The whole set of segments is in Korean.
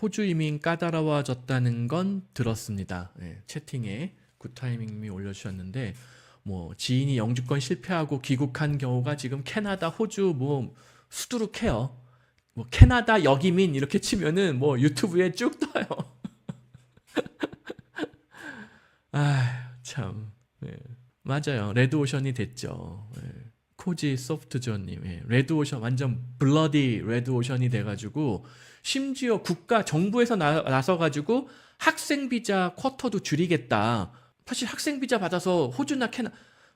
호주 이민 까다로워졌다는 건 들었습니다. 채팅에 굿타이밍님이 올려주셨는데 뭐 지인이 영주권 실패하고 귀국한 경우가 지금 캐나다, 호주 뭐 수두룩해요. 뭐 캐나다 역이민 이렇게 치면은 뭐 유튜브에 쭉 떠요. 아, 참. 맞아요. 레드오션이 됐죠. 코지 소프트존님, 레드오션 완전 블러디 레드오션이 돼가지고 심지어 국가 정부에서 나서가지고 학생 비자 쿼터도 줄이겠다. 사실 학생 비자 받아서 호주나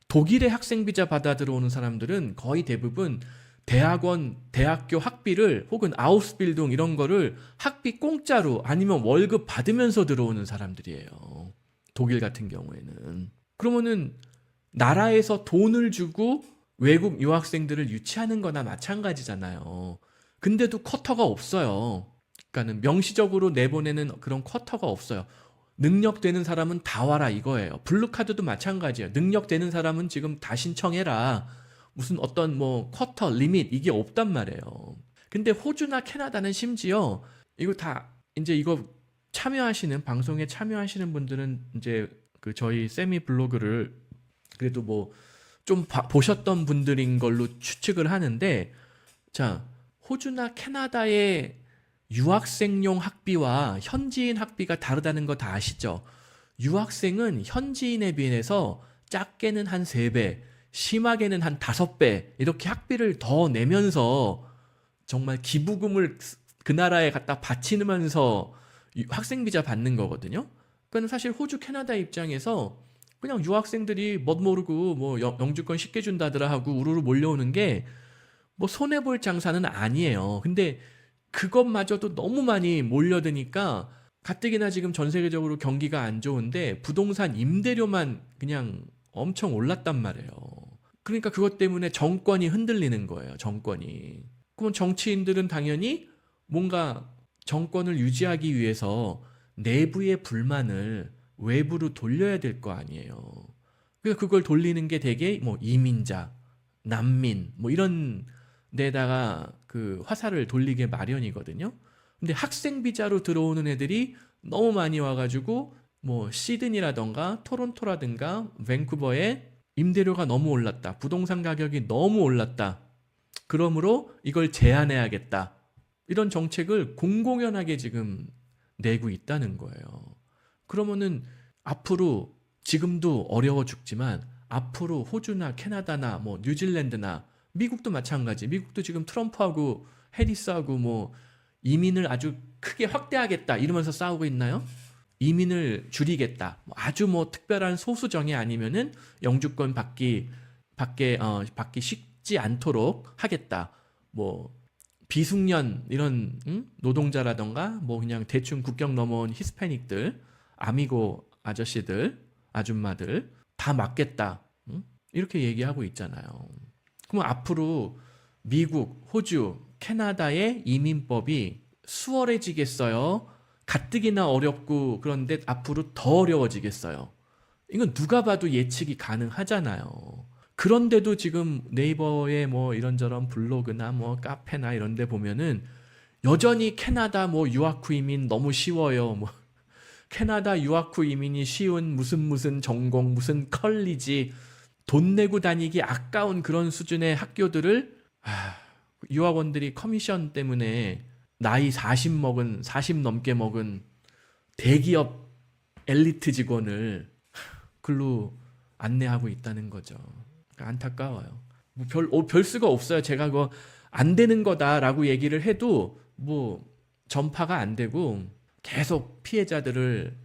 독일의 학생 비자 받아 들어오는 사람들은 거의 대부분 대학원, 대학교 학비를 혹은 아우스빌딩 이런 거를 학비 공짜로 아니면 월급 받으면서 들어오는 사람들이에요. 독일 같은 경우에는. 그러면은 나라에서 돈을 주고 외국 유학생들을 유치하는 거나 마찬가지잖아요. 근데도 쿼터가 없어요. 그러니까는 명시적으로 내보내는 그런 쿼터가 없어요. 능력 되는 사람은 다 와라 이거예요. 블루카드도 마찬가지예요. 능력 되는 사람은 지금 다 신청해라. 무슨 어떤 뭐 쿼터 리밋 이게 없단 말이에요. 근데 호주나 캐나다는 심지어 이거 다 이제 이거 참여하시는 방송에 참여하시는 분들은 이제 그 저희 세미 블로그를 그래도 뭐 좀 보셨던 분들인 걸로 추측을 하는데, 자, 호주나 캐나다의 유학생용 학비와 현지인 학비가 다르다는 거 다 아시죠? 유학생은 현지인에 비해서 작게는 한 3배, 심하게는 한 5배 이렇게 학비를 더 내면서 정말 기부금을 그 나라에 갖다 바치면서 학생 비자 받는 거거든요. 그러니까 사실 호주 캐나다 입장에서 그냥 유학생들이 멋 모르고 뭐 영주권 쉽게 준다더라 하고 우르르 몰려오는 게 뭐 손해볼 장사는 아니에요. 근데 그것마저도 너무 많이 몰려드니까 가뜩이나 지금 전 세계적으로 경기가 안 좋은데 부동산 임대료만 그냥 엄청 올랐단 말이에요. 그러니까 그것 때문에 정권이 흔들리는 거예요. 정권이. 그럼 정치인들은 당연히 뭔가 정권을 유지하기 위해서 내부의 불만을 외부로 돌려야 될 거 아니에요. 그러니까 그걸 돌리는 게 되게 뭐 이민자, 난민 뭐 이런 데다가 그 화살을 돌리게 마련이거든요. 근데 학생 비자로 들어오는 애들이 너무 많이 와가지고 뭐 시드니라던가 토론토라든가 밴쿠버에 임대료가 너무 올랐다. 부동산 가격이 너무 올랐다. 그러므로 이걸 제한해야겠다. 이런 정책을 공공연하게 지금 내고 있다는 거예요. 그러면은 앞으로 지금도 어려워 죽지만 앞으로 호주나 캐나다나 뭐 뉴질랜드나 미국도 마찬가지. 미국도 지금 트럼프하고 해리스하고 뭐 이민을 아주 크게 확대하겠다 이러면서 싸우고 있나요? 이민을 줄이겠다. 아주 뭐 특별한 소수정예 아니면은 영주권 받기 쉽지 않도록 하겠다. 뭐 비숙련 이런 노동자라던가 뭐 그냥 대충 국경 넘어온 히스패닉들, 아미고 아저씨들, 아줌마들 다 막겠다. 이렇게 얘기하고 있잖아요. 그럼 앞으로 미국, 호주, 캐나다의 이민법이 수월해지겠어요? 가뜩이나 어렵고 그런데 앞으로 더 어려워지겠어요. 이건 누가 봐도 예측이 가능하잖아요. 그런데도 지금 네이버에 뭐 이런저런 블로그나 뭐 카페나 이런 데 보면은 여전히 캐나다 뭐 유학 후 이민 너무 쉬워요. 뭐 캐나다 유학 후 이민이 쉬운 무슨 전공 무슨 컬리지 돈 내고 다니기 아까운 그런 수준의 학교들을 유학원들이 커미션 때문에 나이 40 넘게 먹은 대기업 엘리트 직원을 글로 안내하고 있다는 거죠. 안타까워요. 뭐 별 수가 없어요. 제가 그거 안 되는 거다라고 얘기를 해도 뭐 전파가 안 되고 계속 피해자들을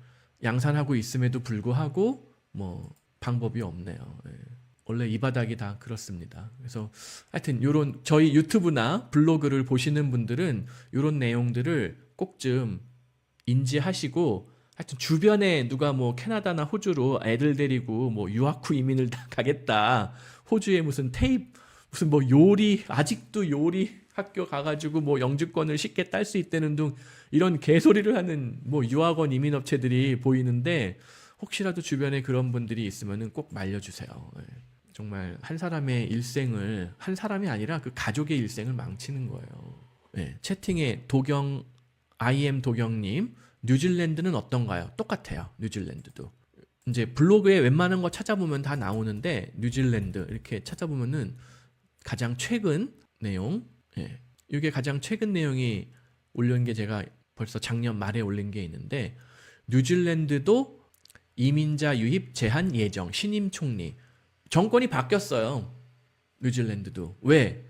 양산하고 있음에도 불구하고 뭐 방법이 없네요. 원래 이 바닥이 다 그렇습니다. 그래서 하여튼 요런 저희 유튜브나 블로그를 보시는 분들은 요런 내용들을 꼭 좀 인지하시고 하여튼 주변에 누가 뭐 캐나다나 호주로 애들 데리고 뭐 유학 후 이민을 다 가겠다. 호주에 무슨 뭐 요리 아직도 요리 학교 가가지고 뭐 영주권을 쉽게 딸 수 있다는 등 이런 개소리를 하는 뭐 유학원 이민업체들이 보이는데 혹시라도 주변에 그런 분들이 있으면은 꼭 말려주세요. 정말 한 사람의 일생을 한 사람이 아니라 그 가족의 일생을 망치는 거예요. 채팅에 도경 IM 도경님, 뉴질랜드는 어떤가요? 똑같아요. 뉴질랜드도. 이제 블로그에 웬만한 거 찾아보면 다 나오는데 뉴질랜드 이렇게 찾아보면은 가장 최근 내용, 예, 이게 가장 최근 내용이 올린 게 제가 벌써 작년 말에 올린 게 있는데 뉴질랜드도 이민자 유입 제한 예정 신임 총리 정권이 바뀌었어요. 뉴질랜드도 왜?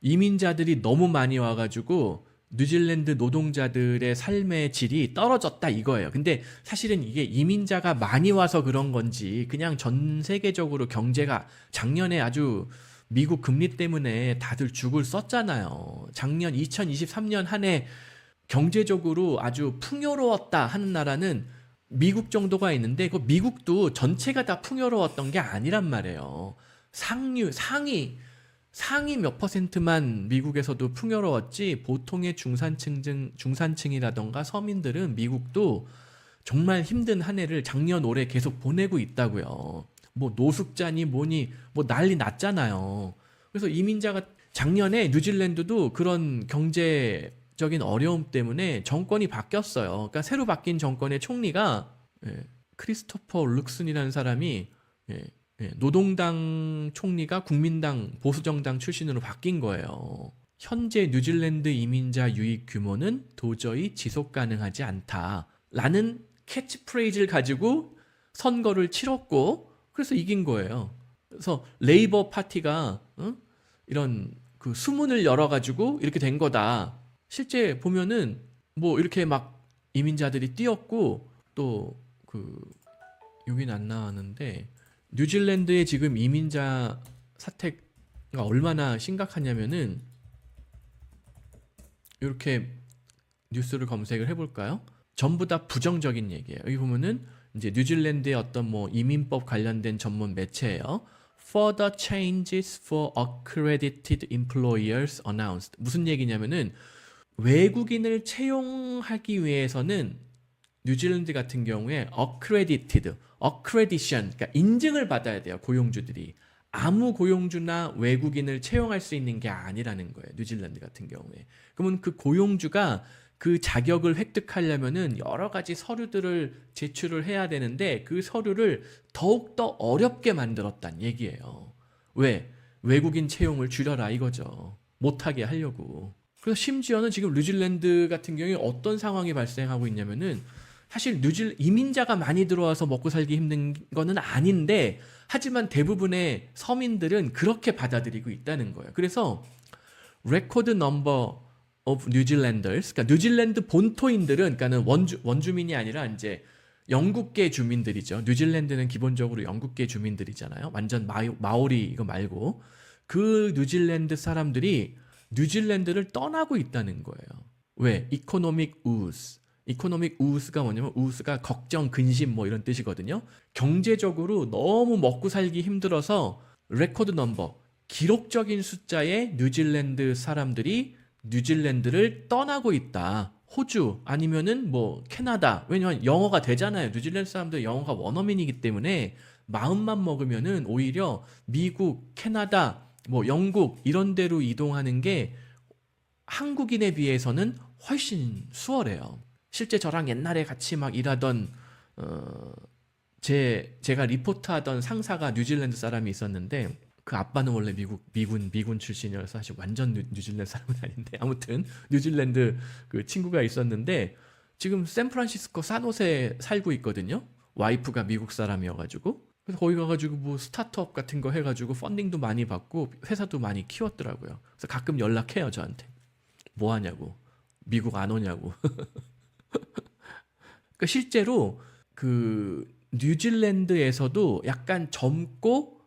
이민자들이 너무 많이 와가지고 뉴질랜드 노동자들의 삶의 질이 떨어졌다 이거예요. 근데 사실은 이게 이민자가 많이 와서 그런 건지 그냥 전 세계적으로 경제가 작년에 아주 미국 금리 때문에 다들 죽을 썼잖아요. 작년 2023년 한 해 경제적으로 아주 풍요로웠다 하는 나라는 미국 정도가 있는데 그 미국도 전체가 다 풍요로웠던 게 아니란 말이에요. 상위 몇 퍼센트만 미국에서도 풍요로웠지 보통의 중산층이라던가 서민들은 미국도 정말 힘든 한 해를 작년 올해 계속 보내고 있다고요. 뭐 노숙자니 뭐니 뭐 난리 났잖아요. 그래서 이민자가 작년에 뉴질랜드도 그런 경제적인 어려움 때문에 정권이 바뀌었어요. 그러니까 새로 바뀐 정권의 총리가 크리스토퍼 룩슨이라는 사람이 노동당 총리가 국민당 보수정당 출신으로 바뀐 거예요. 현재 뉴질랜드 이민자 유입 규모는 도저히 지속 가능하지 않다라는 캐치프레이즈를 가지고 선거를 치렀고 그래서 이긴 거예요. 그래서 레이버 파티가 이런 그 수문을 열어가지고 이렇게 된 거다. 실제 보면은 뭐 이렇게 막 이민자들이 뛰었고 또 그 여긴 안 나왔는데 뉴질랜드의 지금 이민자 사태가 얼마나 심각하냐면은 이렇게 뉴스를 검색을 해볼까요? 전부 다 부정적인 얘기예요. 여기 보면은 이제 뉴질랜드의 어떤 뭐 이민법 관련된 전문 매체예요. Further changes for accredited employers announced. 무슨 얘기냐면은 외국인을 채용하기 위해서는 뉴질랜드 같은 경우에 accreditation, 그러니까 인증을 받아야 돼요. 고용주들이. 아무 고용주나 외국인을 채용할 수 있는 게 아니라는 거예요. 뉴질랜드 같은 경우에. 그러면 그 고용주가 그 자격을 획득하려면은 여러 가지 서류들을 제출을 해야 되는데 그 서류를 더욱더 어렵게 만들었단 얘기예요. 왜? 외국인 채용을 줄여라 이거죠. 못하게 하려고. 그래서 심지어는 지금 뉴질랜드 같은 경우에 어떤 상황이 발생하고 있냐면은 사실 이민자가 많이 들어와서 먹고 살기 힘든 거는 아닌데 하지만 대부분의 서민들은 그렇게 받아들이고 있다는 거예요. 그래서 record number of New Zealanders, 그러니까 뉴질랜드 본토인들은 그러니까는 원주민이 아니라 이제 영국계 주민들이죠. 뉴질랜드는 기본적으로 영국계 주민들이잖아요. 완전 마오리 이거 말고 그 뉴질랜드 사람들이 뉴질랜드를 떠나고 있다는 거예요. 왜? 이코노믹 우스. 이코노믹 우스가 뭐냐면 우스가 걱정, 근심 뭐 이런 뜻이거든요. 경제적으로 너무 먹고 살기 힘들어서 레코드 넘버, 기록적인 숫자의 뉴질랜드 사람들이 뉴질랜드를 떠나고 있다. 호주 아니면은 뭐 캐나다. 왜냐면 영어가 되잖아요. 뉴질랜드 사람들 영어가 원어민이기 때문에 마음만 먹으면은 오히려 미국, 캐나다, 뭐 영국 이런 데로 이동하는 게 한국인에 비해서는 훨씬 수월해요. 실제 저랑 옛날에 같이 막 일하던 제가 리포트하던 상사가 뉴질랜드 사람이 있었는데 그 아빠는 원래 미군 출신이어서 사실 완전 뉴질랜드 사람은 아닌데 아무튼 뉴질랜드 그 친구가 있었는데 지금 샌프란시스코 산호세에 살고 있거든요. 와이프가 미국 사람이어가지고 그래서 거기 가가지고 뭐 스타트업 같은 거 해가지고 펀딩도 많이 받고 회사도 많이 키웠더라고요. 그래서 가끔 연락해요 저한테. 뭐 하냐고, 미국 안 오냐고. 그러니까 실제로 그 뉴질랜드에서도 약간 젊고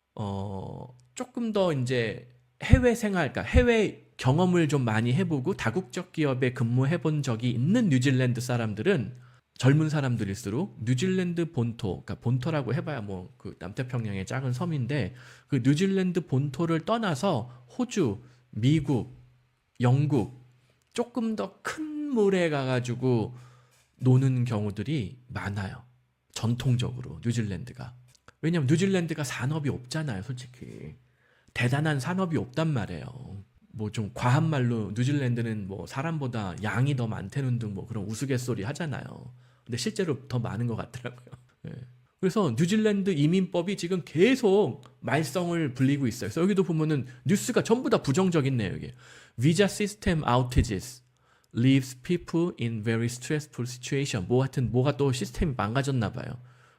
조금 더 이제 해외 생활, 그러니까 해외 경험을 좀 많이 해보고 다국적 기업에 근무해본 적이 있는 뉴질랜드 사람들은 젊은 사람들일수록 뉴질랜드 본토, 그러니까 본토라고 해봐야 뭐 그 남태평양의 작은 섬인데 그 뉴질랜드 본토를 떠나서 호주, 미국, 영국 조금 더 큰 물에 가가지고 노는 경우들이 많아요. 전통적으로 뉴질랜드가. 왜냐면 뉴질랜드가 산업이 없잖아요, 솔직히. 대단한 산업이 없단 말이에요. 뭐 좀 과한 말로 뉴질랜드는 뭐 사람보다 양이 더 많다는 등 뭐 그런 우스갯소리 하잖아요. 근데 실제로 더 많은 것 같더라고요. 예. 그래서 뉴질랜드 이민법이 지금 계속 말썽을 불리고 있어요. 그래서 여기도 보면은 뉴스가 전부 다 부정적인 내용이에요. Visa system outages leaves people in very stressful situation. 뭐 하여튼 뭐가 또 시스템이 망가졌나 봐요.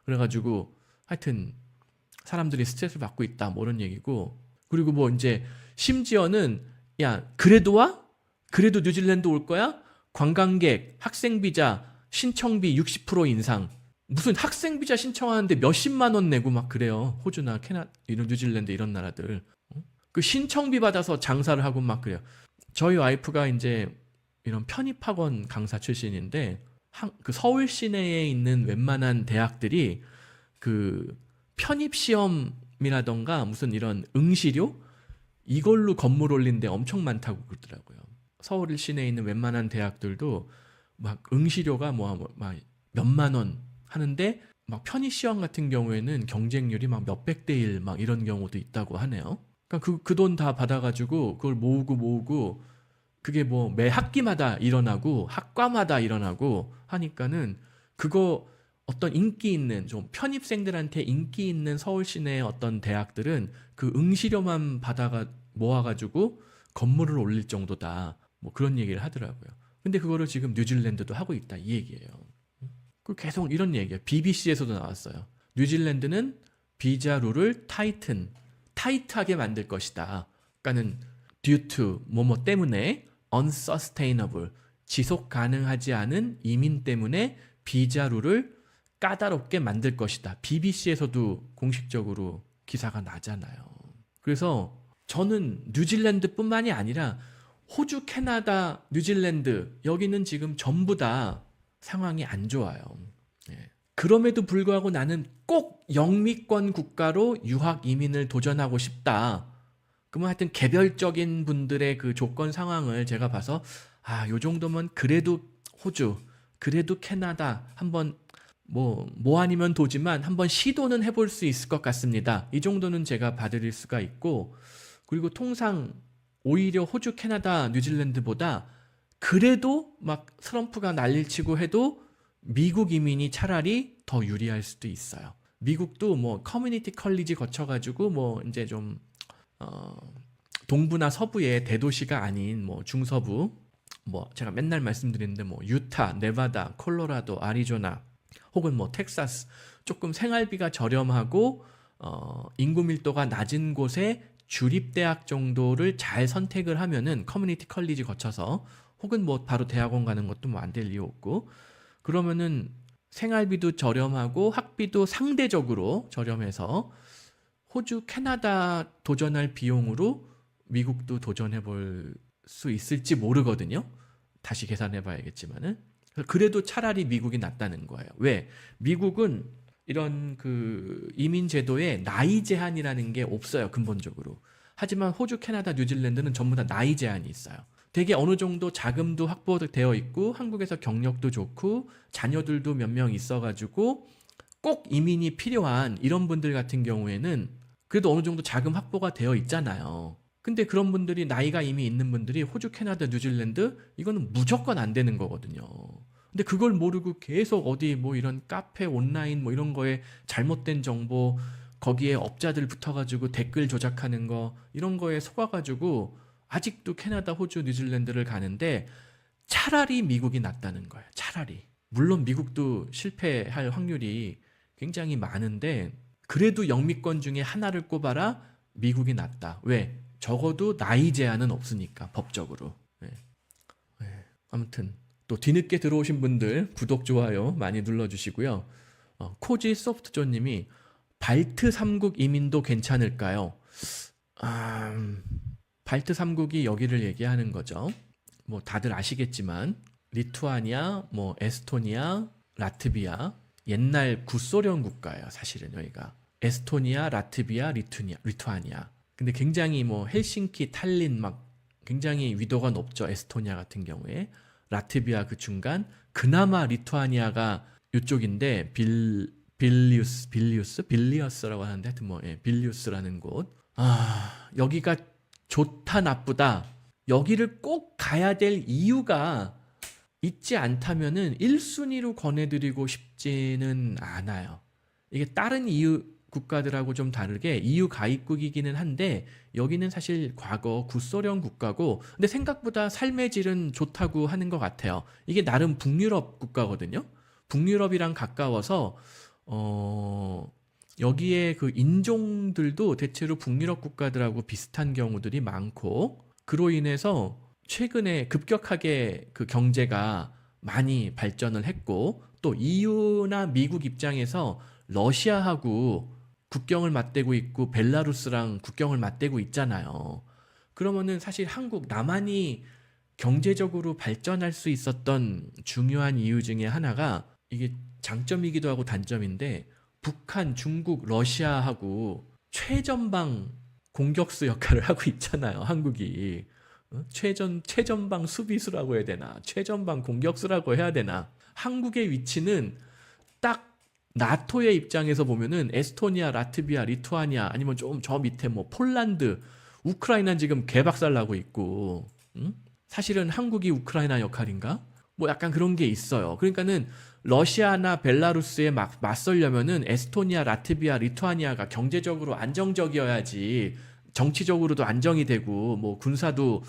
그래가지고 하여튼 사람들이 스트레스를 받고 있다 뭐 이런 얘기고, 그리고 뭐 이제 심지어는 야 그래도 와? 그래도 뉴질랜드 올 거야? 관광객 학생 비자 신청비 60% 인상. 무슨 학생 비자 신청하는데 몇십만 원 내고 막 그래요. 호주나 캐나 이런 뉴질랜드 이런 나라들. 그 신청비 받아서 장사를 하고 막 그래요. 저희 와이프가 이제 이런 편입학원 강사 출신인데 그 서울 시내에 있는 웬만한 대학들이 그 편입 시험이라던가 무슨 이런 응시료 이걸로 건물 올린 데 엄청 많다고 그러더라고요. 서울 시내에 있는 웬만한 대학들도 막 응시료가 뭐 막 몇만 원 하는데 막 편입 시험 같은 경우에는 경쟁률이 막 몇백 대 일 막 이런 경우도 있다고 하네요. 그러니까 그 돈 다 받아가지고 그걸 모으고 그게 뭐 매 학기마다 일어나고 학과마다 일어나고 하니까는 그거 어떤 인기 있는 좀 편입생들한테 인기 있는 서울 시내의 어떤 대학들은 그 응시료만 받아가 모아가지고 건물을 올릴 정도다 뭐 그런 얘기를 하더라고요. 근데 그거를 지금 뉴질랜드도 하고 있다 이 얘기예요. 그 계속 이런 얘기예요. BBC에서도 나왔어요. 뉴질랜드는 비자 룰을 타이트하게 만들 것이다. 그러니까는 due to 뭐뭐 때문에 unsustainable 지속 가능하지 않은 이민 때문에 비자 룰을 까다롭게 만들 것이다. BBC에서도 공식적으로 기사가 나잖아요. 그래서 저는 뉴질랜드뿐만이 아니라 호주, 캐나다, 뉴질랜드 여기는 지금 전부 다 상황이 안 좋아요. 예. 그럼에도 불구하고 나는 꼭 영미권 국가로 유학 이민을 도전하고 싶다. 그러면 하여튼 개별적인 분들의 그 조건 상황을 제가 봐서 요 정도면 그래도 호주, 그래도 캐나다 한번 뭐 아니면 도지만 한번 시도는 해볼 수 있을 것 같습니다. 이 정도는 제가 봐드릴 수가 있고, 그리고 통상 오히려 호주, 캐나다, 뉴질랜드보다 그래도 막 트럼프가 난리치고 해도 미국 이민이 차라리 더 유리할 수도 있어요. 미국도 뭐 커뮤니티 컬리지 거쳐가지고 뭐 이제 좀 동부나 서부의 대도시가 아닌 뭐 중서부, 뭐 제가 맨날 말씀드리는데 뭐 유타, 네바다, 콜로라도, 아리조나 혹은 뭐 텍사스 조금 생활비가 저렴하고 인구 밀도가 낮은 곳에 주립대학 정도를 잘 선택을 하면은 커뮤니티 컬리지 거쳐서 혹은 뭐 바로 대학원 가는 것도 뭐 안 될 이유 없고, 그러면은 생활비도 저렴하고 학비도 상대적으로 저렴해서 호주, 캐나다 도전할 비용으로 미국도 도전해 볼 수 있을지 모르거든요. 다시 계산해 봐야겠지만은. 그래도 차라리 미국이 낫다는 거예요. 왜? 미국은 이런 그 이민 제도에 나이 제한이라는 게 없어요, 근본적으로. 하지만 호주, 캐나다, 뉴질랜드는 전부 다 나이 제한이 있어요. 되게 어느 정도 자금도 확보되어 있고 한국에서 경력도 좋고 자녀들도 몇 명 있어가지고 꼭 이민이 필요한 이런 분들 같은 경우에는 그래도 어느 정도 자금 확보가 되어 있잖아요. 근데 그런 분들이 나이가 이미 있는 분들이 호주, 캐나다, 뉴질랜드 이거는 무조건 안 되는 거거든요. 근데 그걸 모르고 계속 어디 뭐 이런 카페 온라인 뭐 이런 거에 잘못된 정보 거기에 업자들 붙어가지고 댓글 조작하는 거 이런 거에 속아가지고 아직도 캐나다, 호주, 뉴질랜드를 가는데 차라리 미국이 낫다는 거예요. 차라리. 물론 미국도 실패할 확률이 굉장히 많은데 그래도 영미권 중에 하나를 꼽아라. 미국이 낫다. 왜? 적어도 나이 제한은 없으니까 법적으로. 네. 네. 아무튼 또 뒤늦게 들어오신 분들 구독, 좋아요 많이 눌러주시고요. 코지 소프트존님이 발트 3국 이민도 괜찮을까요? 발트 3국이 여기를 얘기하는 거죠. 뭐 다들 아시겠지만 리투아니아, 뭐 에스토니아, 라트비아 옛날 구소련 국가예요. 사실은 여기가 에스토니아, 라트비아, 리투아니아. 근데 굉장히 뭐 헬싱키, 탈린 막 굉장히 위도가 높죠. 에스토니아 같은 경우에. 라트비아 그 중간, 그나마 리투아니아가 이쪽인데 빌리우스라고 하는데 하여튼 뭐 빌리우스라는 곳. 여기가 좋다 나쁘다 여기를 꼭 가야 될 이유가 있지 않다면은 1순위로 권해드리고 싶지는 않아요. 이게 다른 EU 국가들하고 좀 다르게 EU 가입국이기는 한데 여기는 사실 과거 구소련 국가고 근데 생각보다 삶의 질은 좋다고 하는 것 같아요. 이게 나름 북유럽 국가거든요. 북유럽이랑 가까워서 여기에 그 인종들도 대체로 북유럽 국가들하고 비슷한 경우들이 많고 그로 인해서 최근에 급격하게 그 경제가 많이 발전을 했고 또 EU나 미국 입장에서 러시아하고 국경을 맞대고 있고 벨라루스랑 국경을 맞대고 있잖아요. 그러면은 사실 한국 남한이 경제적으로 발전할 수 있었던 중요한 이유 중에 하나가 이게 장점이기도 하고 단점인데 북한, 중국, 러시아하고 최전방 공격수 역할을 하고 있잖아요. 한국이. 최전방 수비수라고 해야 되나? 최전방 공격수라고 해야 되나? 한국의 위치는 딱 나토의 입장에서 보면은 에스토니아, 라트비아, 리투아니아 아니면 좀 저 밑에 뭐 폴란드, 우크라이나는 지금 개박살 나고 있고 사실은 한국이 우크라이나 역할인가? 뭐 약간 그런 게 있어요. 그러니까는 러시아나 벨라루스에 맞서려면은 에스토니아, 라트비아, 리투아니아가 경제적으로 안정적이어야지 정치적으로도 안정이 되고 뭐 군사도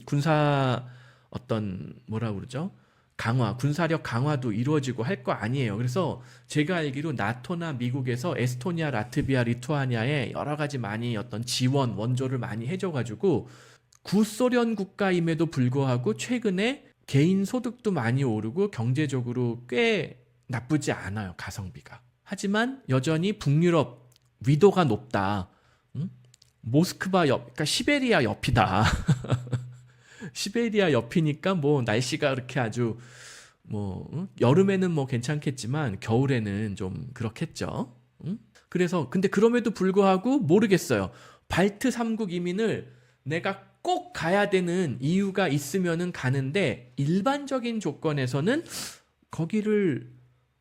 군사 어떤 뭐라 그러죠? 강화, 군사력 강화도 이루어지고 할 거 아니에요. 그래서 제가 알기로 나토나 미국에서 에스토니아, 라트비아, 리투아니아에 여러 가지 많이 어떤 지원, 원조를 많이 해줘가지고 구소련 국가임에도 불구하고 최근에 개인 소득도 많이 오르고 경제적으로 꽤 나쁘지 않아요. 가성비가. 하지만 여전히 북유럽 위도가 높다. 모스크바 옆, 그러니까 시베리아 옆이다. 시베리아 옆이니까 뭐 날씨가 그렇게 아주 뭐 여름에는 뭐 괜찮겠지만 겨울에는 좀 그렇겠죠. 그래서 근데 그럼에도 불구하고 모르겠어요. 발트 3국 이민을 내가 꼭 가야 되는 이유가 있으면은 가는데 일반적인 조건에서는 거기를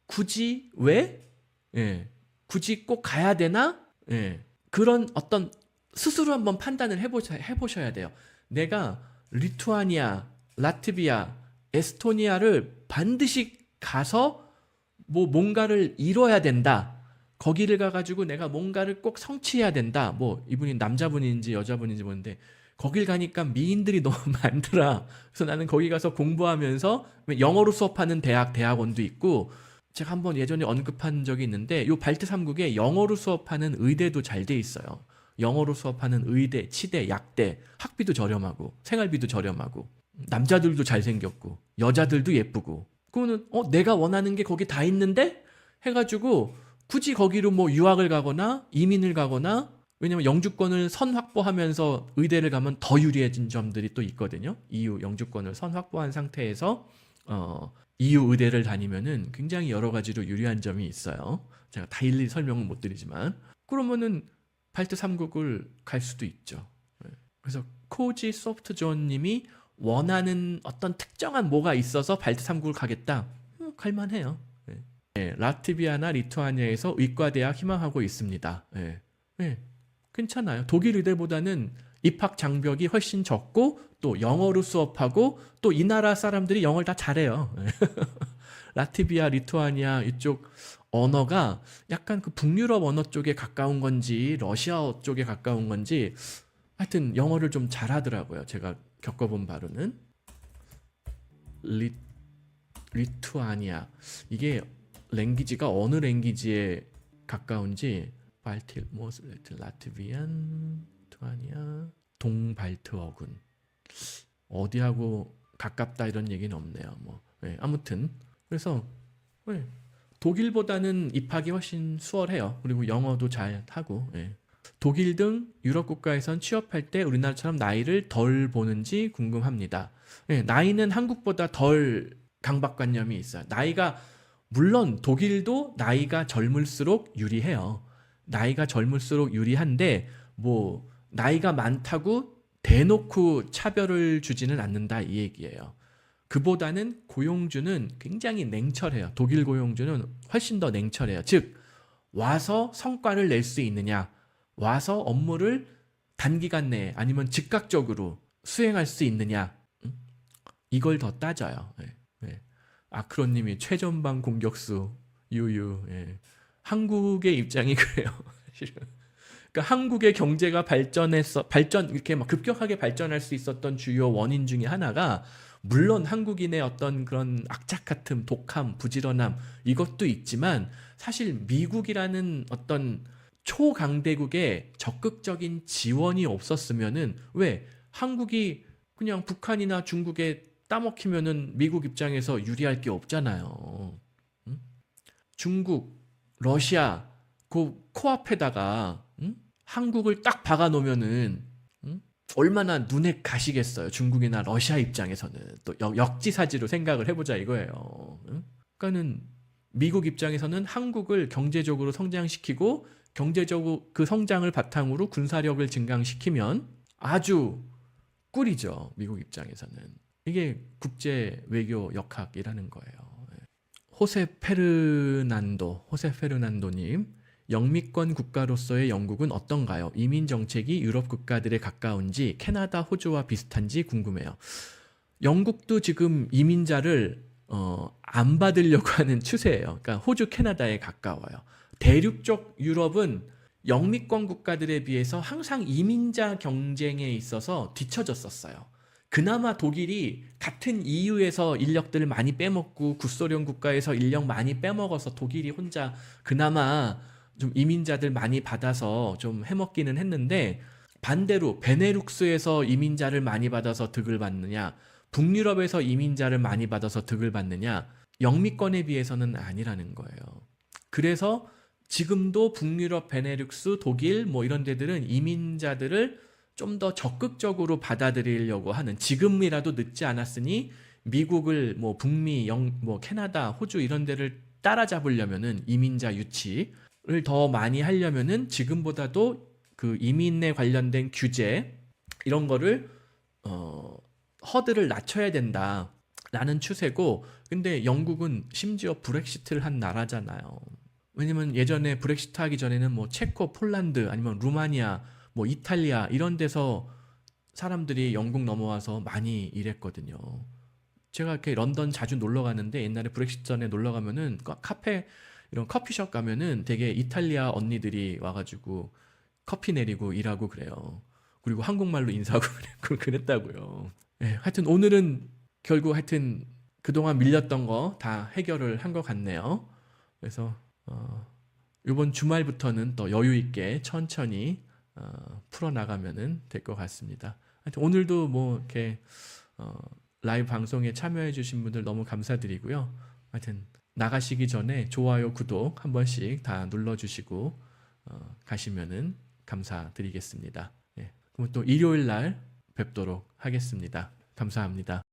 굳이 왜? 예. 굳이 꼭 가야 되나? 예. 그런 어떤 스스로 한번 판단을 해보셔야 돼요. 내가 리투아니아, 라트비아, 에스토니아를 반드시 가서 뭐 뭔가를 이뤄야 된다. 거기를 가가지고 내가 뭔가를 꼭 성취해야 된다. 뭐 이분이 남자분인지 여자분인지 모르는데 거길 가니까 미인들이 너무 많더라. 그래서 나는 거기 가서 공부하면서 영어로 수업하는 대학원도 있고 제가 한번 예전에 언급한 적이 있는데 요 발트 3국에 영어로 수업하는 의대도 잘 돼 있어요. 영어로 수업하는 의대, 치대, 약대, 학비도 저렴하고 생활비도 저렴하고 남자들도 잘생겼고 여자들도 예쁘고 그거는 내가 원하는 게 거기 다 있는데 해가지고 굳이 거기로 뭐 유학을 가거나 이민을 가거나 왜냐면 영주권을 선 확보하면서 의대를 가면 더 유리해진 점들이 또 있거든요. EU 영주권을 선 확보한 상태에서 EU 의대를 다니면은 굉장히 여러 가지로 유리한 점이 있어요. 제가 다 일일이 설명은 못 드리지만 그러면은 발트 3국을 갈 수도 있죠. 그래서 코지 소프트존 님이 원하는 어떤 특정한 뭐가 있어서 발트 3국을 가겠다. 갈만해요. 네, 라트비아나 리투아니아에서 의과대학 희망하고 있습니다. 네. 네, 괜찮아요. 독일 의대보다는 입학 장벽이 훨씬 적고 또 영어로 수업하고 또 이 나라 사람들이 영어를 다 잘해요. 라트비아, 리투아니아 이쪽 언어가 약간 그 북유럽 언어 쪽에 가까운 건지 러시아어 쪽에 가까운 건지 하여튼 영어를 좀 잘하더라고요. 제가 겪어본 바로는 리투아니아 이게 랭귀지가 어느 랭귀지에 가까운지 라트비안, 리투아니아, 동발트어군 어디하고 가깝다 이런 얘기는 없네요. 뭐 아무튼 그래서 독일보다는 입학이 훨씬 수월해요. 그리고 영어도 잘 하고 독일 등 유럽 국가에선 취업할 때 우리나라처럼 나이를 덜 보는지 궁금합니다. 나이는 한국보다 덜 강박관념이 있어요. 나이가 물론 독일도 나이가 젊을수록 유리해요. 나이가 젊을수록 유리한데 뭐 나이가 많다고 대놓고 차별을 주지는 않는다 이 얘기예요. 그보다는 고용주는 굉장히 냉철해요. 독일 고용주는 훨씬 더 냉철해요. 즉 와서 성과를 낼 수 있느냐 와서 업무를 단기간 내에 아니면 즉각적으로 수행할 수 있느냐? 이걸 더 따져요. 예, 예. 아크로님이 최전방 공격수 유유. 예. 한국의 입장이 그래요. 사실은. 그러니까 한국의 경제가 이렇게 막 급격하게 발전할 수 있었던 주요 원인 중에 하나가 물론 한국인의 어떤 그런 악착 같음, 독함, 부지런함 이것도 있지만 사실 미국이라는 어떤 초강대국의 적극적인 지원이 없었으면은 왜 한국이 그냥 북한이나 중국에 따먹히면은 미국 입장에서 유리할 게 없잖아요. 응? 중국, 러시아 그 코앞에다가 한국을 딱 박아 놓으면은 얼마나 눈에 가시겠어요. 중국이나 러시아 입장에서는 또 역지사지로 생각을 해보자 이거예요. 응? 그러니까는 미국 입장에서는 한국을 경제적으로 성장시키고 경제적으로 그 성장을 바탕으로 군사력을 증강시키면 아주 꿀이죠. 미국 입장에서는. 이게 국제 외교 역학이라는 거예요. 호세 페르난도님, 영미권 국가로서의 영국은 어떤가요? 이민 정책이 유럽 국가들에 가까운지 캐나다, 호주와 비슷한지 궁금해요. 영국도 지금 이민자를 안 받으려고 하는 추세예요. 그러니까 호주, 캐나다에 가까워요. 대륙적 유럽은 영미권 국가들에 비해서 항상 이민자 경쟁에 있어서 뒤처졌었어요. 그나마 독일이 같은 EU에서 인력들을 많이 빼먹고 구소련 국가에서 인력 많이 빼먹어서 독일이 혼자 그나마 좀 이민자들 많이 받아서 좀 해먹기는 했는데 반대로 베네룩스에서 이민자를 많이 받아서 득을 받느냐, 북유럽에서 이민자를 많이 받아서 득을 받느냐, 영미권에 비해서는 아니라는 거예요. 그래서 지금도 북유럽, 베네룩스, 독일 뭐 이런 데들은 이민자들을 좀 더 적극적으로 받아들이려고 하는, 지금이라도 늦지 않았으니 미국을 뭐 북미, 뭐 캐나다, 호주 이런 데를 따라잡으려면은 이민자 유치를 더 많이 하려면은 지금보다도 그 이민에 관련된 규제 이런 거를 허들을 낮춰야 된다라는 추세고, 근데 영국은 심지어 브렉시트를 한 나라잖아요. 왜냐면 예전에 브렉시트 하기 전에는 뭐 체코, 폴란드 아니면 루마니아, 뭐 이탈리아 이런 데서 사람들이 영국 넘어와서 많이 일했거든요. 제가 이렇게 런던 자주 놀러 가는데 옛날에 브렉시트 전에 놀러 가면은 카페 이런 커피숍 가면은 되게 이탈리아 언니들이 와가지고 커피 내리고 일하고 그래요. 그리고 한국말로 인사하고 그랬다고요. 네, 하여튼 오늘은 결국 하여튼 그동안 밀렸던 거 다 해결을 한 것 같네요. 그래서 이번 주말부터는 또 여유 있게 천천히 풀어나가면 될 것 같습니다. 하여튼 오늘도 뭐 이렇게 라이브 방송에 참여해 주신 분들 너무 감사드리고요. 하여튼 나가시기 전에 좋아요, 구독 한 번씩 다 눌러주시고 가시면은 감사드리겠습니다. 예, 그럼 또 일요일 날 뵙도록 하겠습니다. 감사합니다.